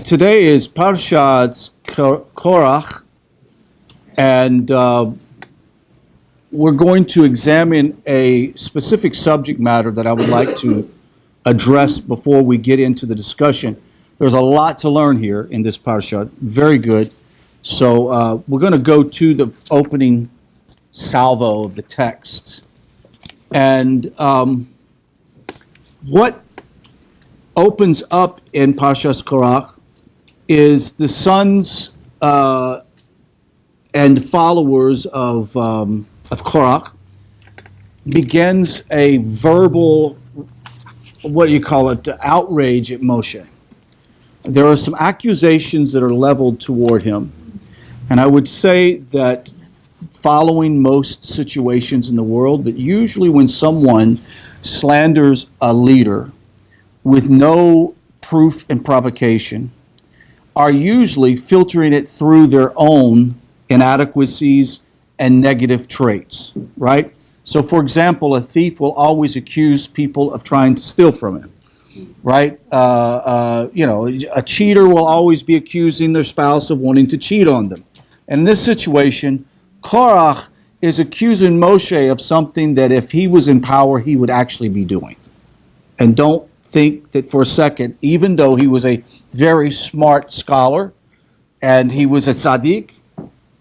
Today is Parshat Korach, and we're going to examine a specific subject matter that I would like to address before we get into the discussion. There's a lot to learn here in this Parshat. Very good. So we're going to go to the opening salvo of the text. And what opens up in Parshat Korach is the sons and followers of Korach begins a verbal, outrage at Moshe. There are some accusations that are leveled toward him. And I would say that following most situations in the world, that usually when someone slanders a leader with no proof and provocation, are usually filtering it through their own inadequacies and negative traits, right? So, for example, a thief will always accuse people of trying to steal from him, right? A cheater will always be accusing their spouse of wanting to cheat on them. And in this situation, Korach is accusing Moshe of something that if he was in power, he would actually be doing. And don't think that for a second, even though he was a very smart scholar and he was a tzaddik,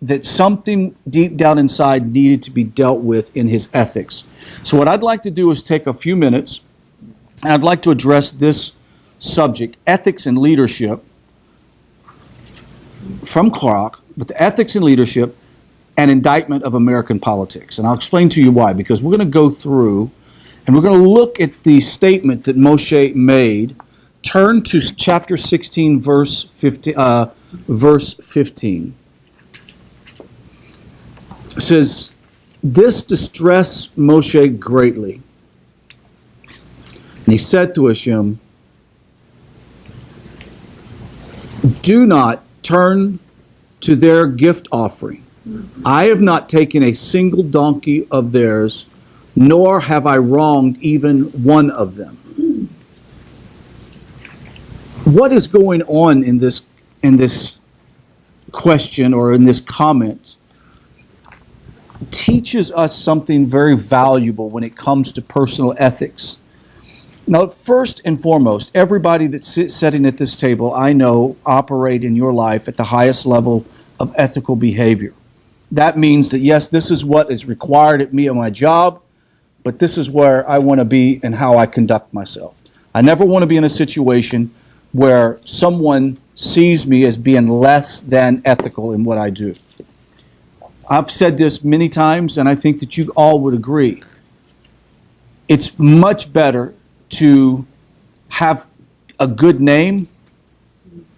that something deep down inside needed to be dealt with in his ethics. So what I'd like to do is take a few minutes, and I'd like to address this subject, ethics and leadership, from Korach, with the ethics and leadership and indictment of American politics. And I'll explain to you why, because we're going to go through and we're going to look at the statement that Moshe made. Turn to chapter 16, verse 15. It says, "This distressed Moshe greatly. And he said to Hashem, 'Do not turn to their gift offering. I have not taken a single donkey of theirs, nor have I wronged even one of them.'" What is going on in this question or in this comment teaches us something very valuable when it comes to personal ethics. Now, first and foremost, everybody that's sitting at this table, I know, operate in your life at the highest level of ethical behavior. That means that, yes, this is what is required of me at my job, but this is where I want to be and how I conduct myself. I never want to be in a situation where someone sees me as being less than ethical in what I do. I've said this many times, and I think that you all would agree. It's much better to have a good name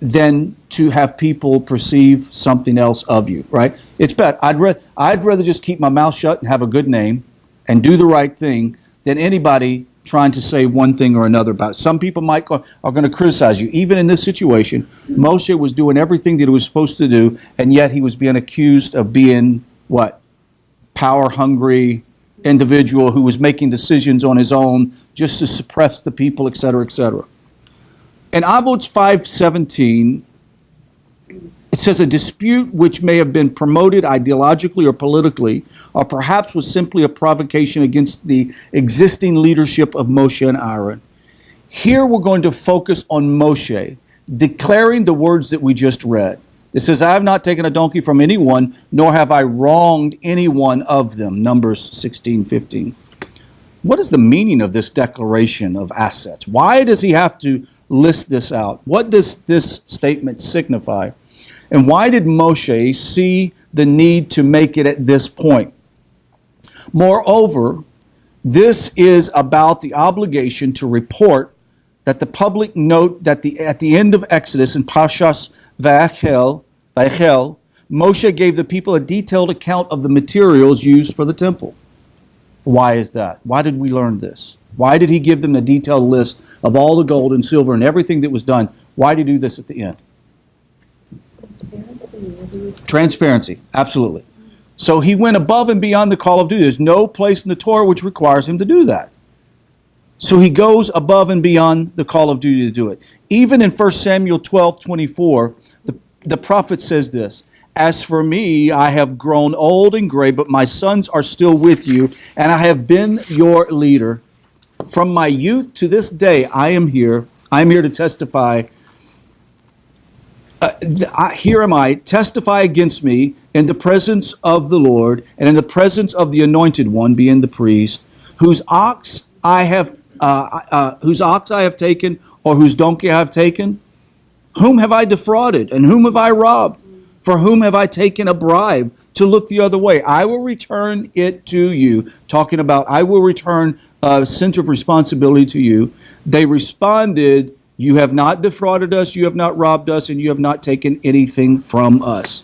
than to have people perceive something else of you, right? It's better. I'd rather just keep my mouth shut and have a good name and do the right thing than anybody trying to say one thing or another about it. Some people are going to criticize you. Even in this situation, Moshe was doing everything that he was supposed to do, and yet he was being accused of being, what? Power-hungry individual who was making decisions on his own just to suppress the people, etc., etc. In Avot 5:17, it says, "A dispute which may have been promoted ideologically or politically, or perhaps was simply a provocation against the existing leadership of Moshe and Aaron." Here we're going to focus on Moshe, declaring the words that we just read. It says, "I have not taken a donkey from anyone, nor have I wronged any one of them." Numbers 16:15. What is the meaning of this declaration of assets? Why does he have to list this out? What does this statement signify? And why did Moshe see the need to make it at this point? Moreover, this is about the obligation to report that the public note that at the end of Exodus in Parshat Vayachel, Moshe gave the people a detailed account of the materials used for the temple. Why is that? Why did we learn this? Why did he give them a detailed list of all the gold and silver and everything that was done? Why did he do this at the end? Transparency, absolutely. So he went above and beyond the call of duty. There's no place in the Torah which requires him to do that. So he goes above and beyond the call of duty to do it. Even in 1 Samuel 12:24, the prophet says this, "As for me, I have grown old and gray, but my sons are still with you, and I have been your leader. From my youth to this day, I am here. I am here to testify. Here am I, testify against me in the presence of the Lord and in the presence of the anointed one, being the priest, whose ox I have taken, or whose donkey I have taken. Whom have I defrauded, and whom have I robbed? For whom have I taken a bribe to look the other way? I will return it to you." Talking about, I will return a sense of responsibility to you. They responded, "You have not defrauded us, you have not robbed us, and you have not taken anything from us."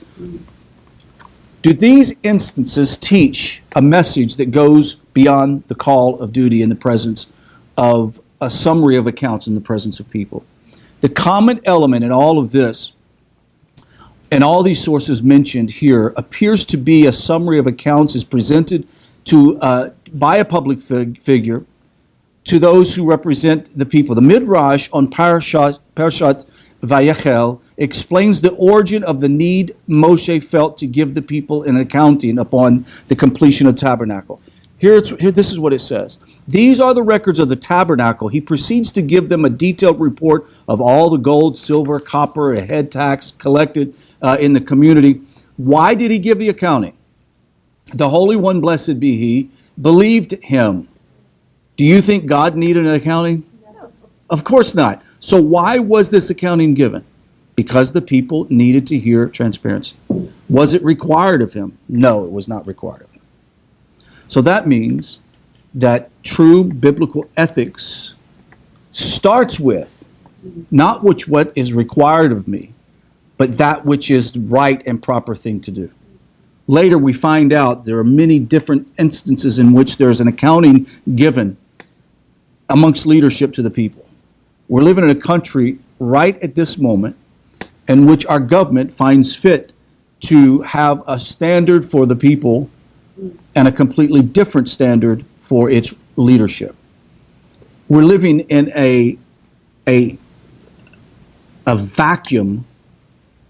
Do these instances teach a message that goes beyond the call of duty in the presence of a summary of accounts in the presence of people? The common element in all of this, and all these sources mentioned here, appears to be a summary of accounts is presented to by a public figure to those who represent the people. The Midrash on Parshat Vayechel explains the origin of the need Moshe felt to give the people an accounting upon the completion of tabernacle. Here, this is what it says. "These are the records of the tabernacle. He proceeds to give them a detailed report of all the gold, silver, copper, a head tax collected in the community." Why did he give the accounting? The Holy One, blessed be he, believed him. Do you think God needed an accounting? No. Of course not. So why was this accounting given? Because the people needed to hear transparency. Was it required of him? No, it was not required of him. So that means that true biblical ethics starts with not what is required of me, but that which is the right and proper thing to do. Later we find out there are many different instances in which there's an accounting given amongst leadership to the people. We're living in a country right at this moment in which our government finds fit to have a standard for the people and a completely different standard for its leadership. We're living in a vacuum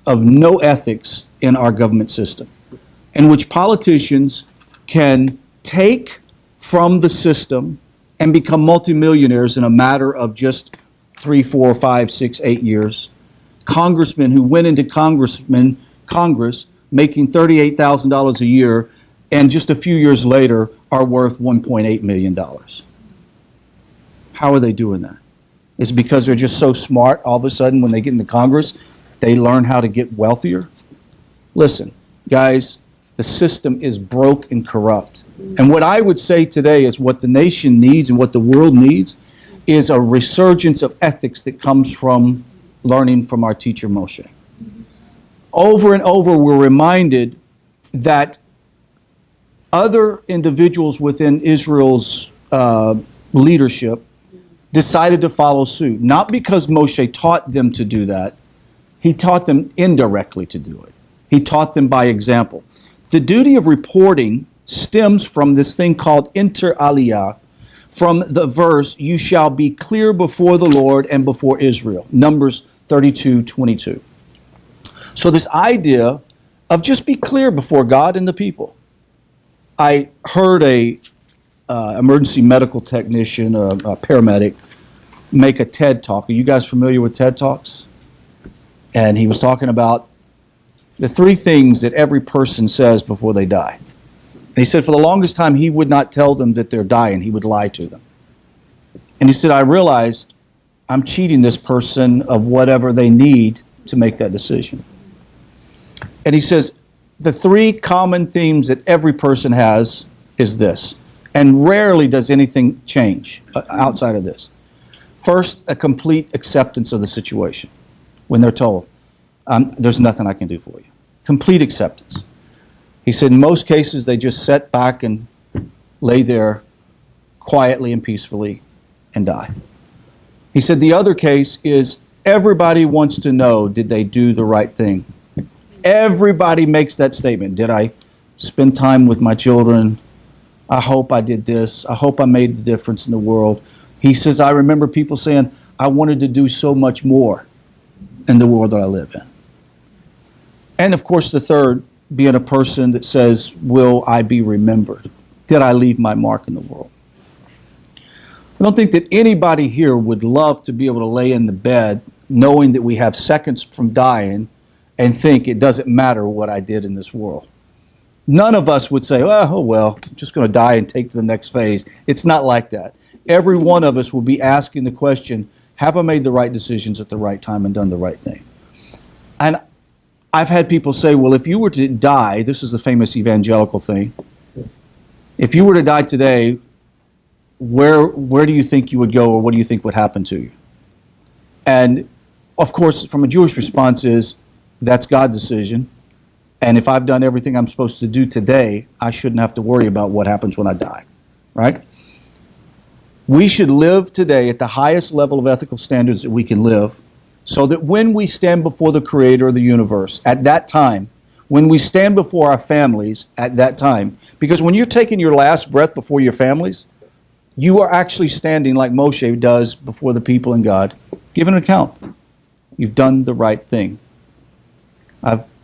of no ethics in our government system, in which politicians can take from the system and become multimillionaires in a matter of just 3, 4, 5, 6, 8 years. Congressmen who went into Congress making $38,000 a year, and just a few years later are worth $1.8 million. How are they doing that? Is it because they're just so smart, all of a sudden when they get into Congress, they learn how to get wealthier? Listen, guys, the system is broke and corrupt. And what I would say today is what the nation needs and what the world needs is a resurgence of ethics that comes from learning from our teacher Moshe. Over and over we're reminded that other individuals within Israel's leadership decided to follow suit. Not because Moshe taught them to do that. He taught them indirectly to do it. He taught them by example. The duty of reporting stems from this thing called inter alia, from the verse, "You shall be clear before the Lord and before Israel." Numbers 32:22. So this idea of just be clear before God and the people. I heard a emergency medical technician, a paramedic, make a TED Talk. Are you guys familiar with TED Talks? And he was talking about the 3 things that every person says before they die. And he said for the longest time he would not tell them that they're dying. He would lie to them. And he said, I realized I'm cheating this person of whatever they need to make that decision. And he says, the 3 common themes that every person has is this. And rarely does anything change outside of this. First, a complete acceptance of the situation. When they're told, there's nothing I can do for you. Complete acceptance. He said in most cases they just sit back and lay there quietly and peacefully and die. He said the other case is everybody wants to know, did they do the right thing? Everybody makes that statement. Did I spend time with my children? I hope I did this. I hope I made the difference in the world. He says, I remember people saying, I wanted to do so much more in the world that I live in. And of course, the third, being a person that says, will I be remembered? Did I leave my mark in the world? I don't think that anybody here would love to be able to lay in the bed knowing that we have seconds from dying and think it doesn't matter what I did in this world. None of us would say, oh, well, I'm just going to die and take to the next phase. It's not like that. Every one of us will be asking the question, have I made the right decisions at the right time and done the right thing? And I've had people say, well, if you were to die, this is the famous evangelical thing, if you were to die today, where do you think you would go, or what do you think would happen to you? And of course, from a Jewish response is, that's God's decision. And if I've done everything I'm supposed to do today, I shouldn't have to worry about what happens when I die, right? We should live today at the highest level of ethical standards that we can live, so that when we stand before the Creator of the universe, at that time, when we stand before our families at that time, because when you're taking your last breath before your families, you are actually standing like Moshe does before the people and God, giving an account. You've done the right thing.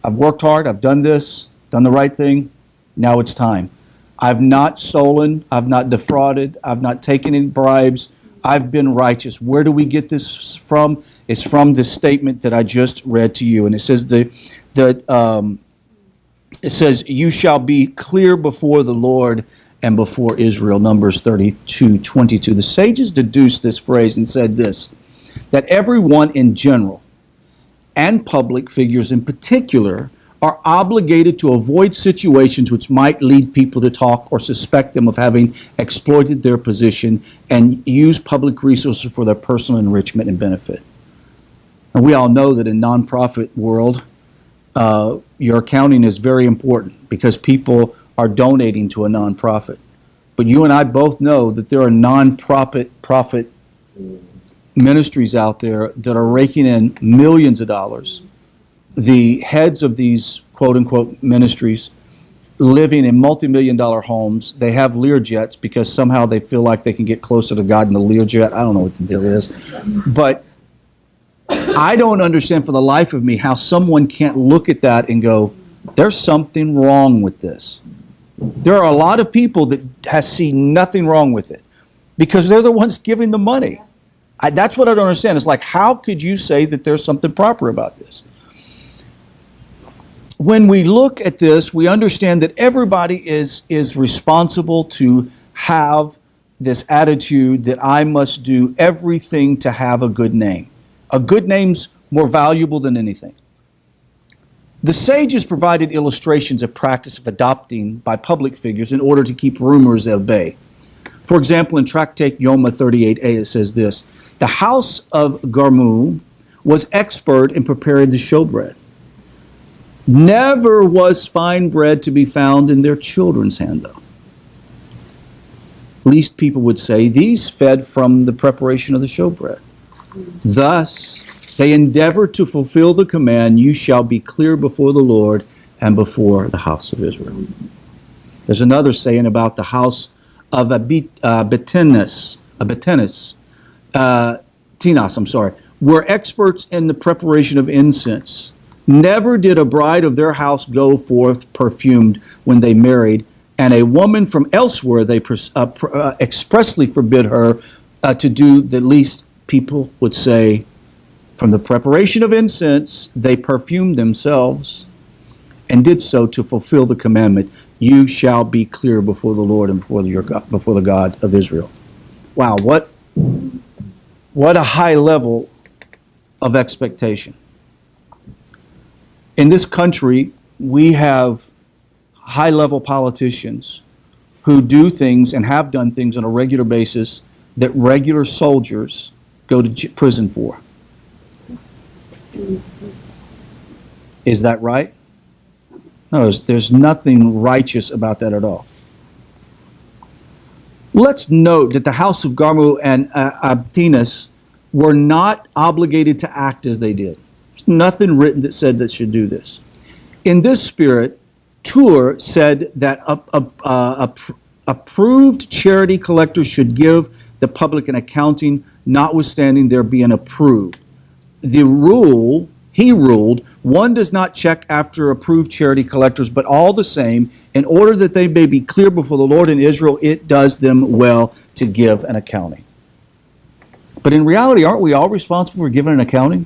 I've worked hard, I've done this, done the right thing, now it's time. I've not stolen, I've not defrauded, I've not taken any bribes, I've been righteous. Where do we get this from? It's from this statement that I just read to you. And it says it says, you shall be clear before the Lord and before Israel, Numbers 32:22. The sages deduced this phrase and said this, that everyone in general, and public figures in particular, are obligated to avoid situations which might lead people to talk or suspect them of having exploited their position and use public resources for their personal enrichment and benefit. And we all know that in nonprofit world, your accounting is very important because people are donating to a nonprofit. But you and I both know that there are nonprofit ministries out there that are raking in millions of dollars. The heads of these quote-unquote ministries living in multi-million-dollar homes, they have Learjets because somehow they feel like they can get closer to God in the Learjet. I don't know what the deal is. But I don't understand for the life of me how someone can't look at that and go, there's something wrong with this. There are a lot of people that see nothing wrong with it because they're the ones giving the money. That's what I don't understand. It's like, how could you say that there's something proper about this? When we look at this, we understand that everybody is responsible to have this attitude that I must do everything to have a good name. A good name's more valuable than anything. The sages provided illustrations of practice of adopting by public figures in order to keep rumors at bay. For example, in Tractate Yoma 38a, it says this, the house of Garmu was expert in preparing the showbread. Never was fine bread to be found in their children's hand, though. Least people would say these fed from the preparation of the showbread. Thus, they endeavor to fulfill the command, you shall be clear before the Lord and before the house of Israel. There's another saying about the house of Tinas, were experts in the preparation of incense. Never did a bride of their house go forth perfumed when they married, and a woman from elsewhere they expressly forbid her to do the least people would say. From the preparation of incense, they perfumed themselves and did so to fulfill the commandment, you shall be clear before the Lord and before the God of Israel. Wow, what a high level of expectation. In this country, we have high-level politicians who do things and have done things on a regular basis that regular soldiers go to prison for. Is that right? No, there's nothing righteous about that at all. Let's note that the house of Garmu and Abtinas were not obligated to act as they did. There's nothing written that said that should do this. In this spirit, Tur said that Approved charity collectors should give the public an accounting, notwithstanding their being approved. The rule, he ruled, one does not check after approved charity collectors, but all the same, in order that they may be clear before the Lord in Israel, it does them well to give an accounting. But in reality, aren't we all responsible for giving an accounting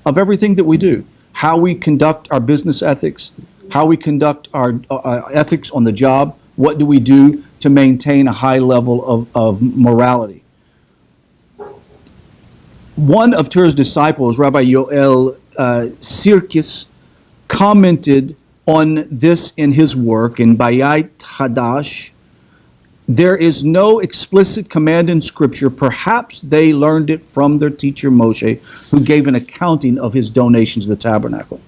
of everything that we do? How we conduct our business ethics, how we conduct our ethics on the job, what do we do to maintain a high level of morality? One of Torah's disciples, Rabbi Yoel Sirkis, commented on this in his work in Bayit Hadash. There is no explicit command in Scripture. Perhaps they learned it from their teacher Moshe, who gave an accounting of his donations to the tabernacle.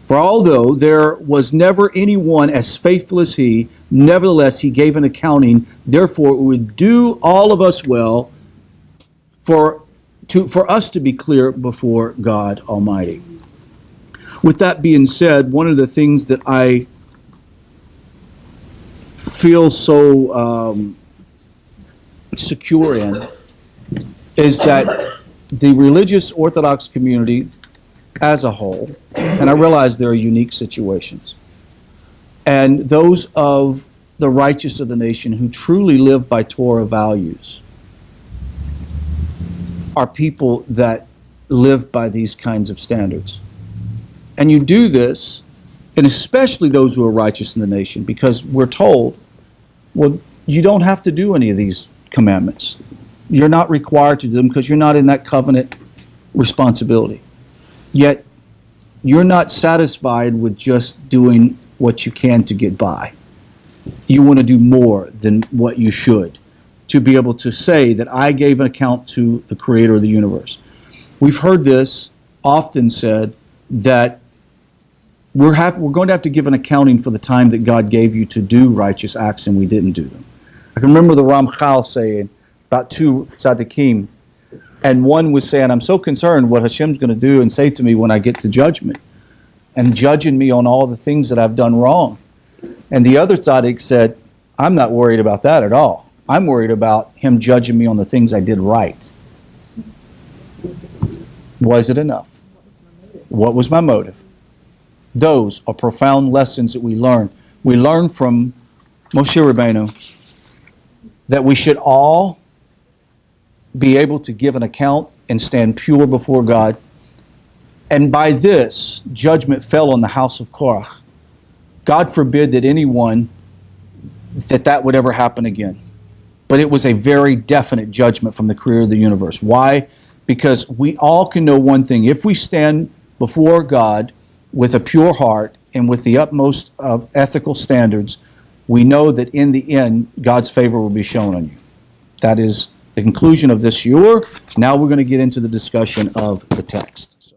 For although there was never anyone as faithful as he, nevertheless he gave an accounting. Therefore, it would do all of us well for us to be clear before God Almighty. With that being said, one of the things that I feel so secure in is that the religious Orthodox community as a whole, and I realize there are unique situations, and those of the righteous of the nation who truly live by Torah values are people that live by these kinds of standards. And you do this, and especially those who are righteous in the nation, because we're told, well, you don't have to do any of these commandments. You're not required to do them because you're not in that covenant responsibility. Yet, you're not satisfied with just doing what you can to get by. You want to do more than what you should to be able to say that I gave an account to the Creator of the universe. We've heard this often said that we're going to have to give an accounting for the time that God gave you to do righteous acts and we didn't do them. I can remember the Ramchal saying about two tzaddikim, and one was saying, I'm so concerned what Hashem's going to do and say to me when I get to judgment, and judging me on all the things that I've done wrong. And the other tzaddik said, I'm not worried about that at all. I'm worried about him judging me on the things I did right. Was it enough? What was my motive? Those are profound lessons that we learn. We learn from Moshe Rabbeinu that we should all be able to give an account and stand pure before God. And by this, judgment fell on the house of Korach. God forbid that anyone, that would ever happen again. But it was a very definite judgment from the Creator of the universe. Why? Because we all can know one thing. If we stand before God with a pure heart and with the utmost of ethical standards, we know that in the end, God's favor will be shown on you. That is the conclusion of this shiur. Now we're going to get into the discussion of the text.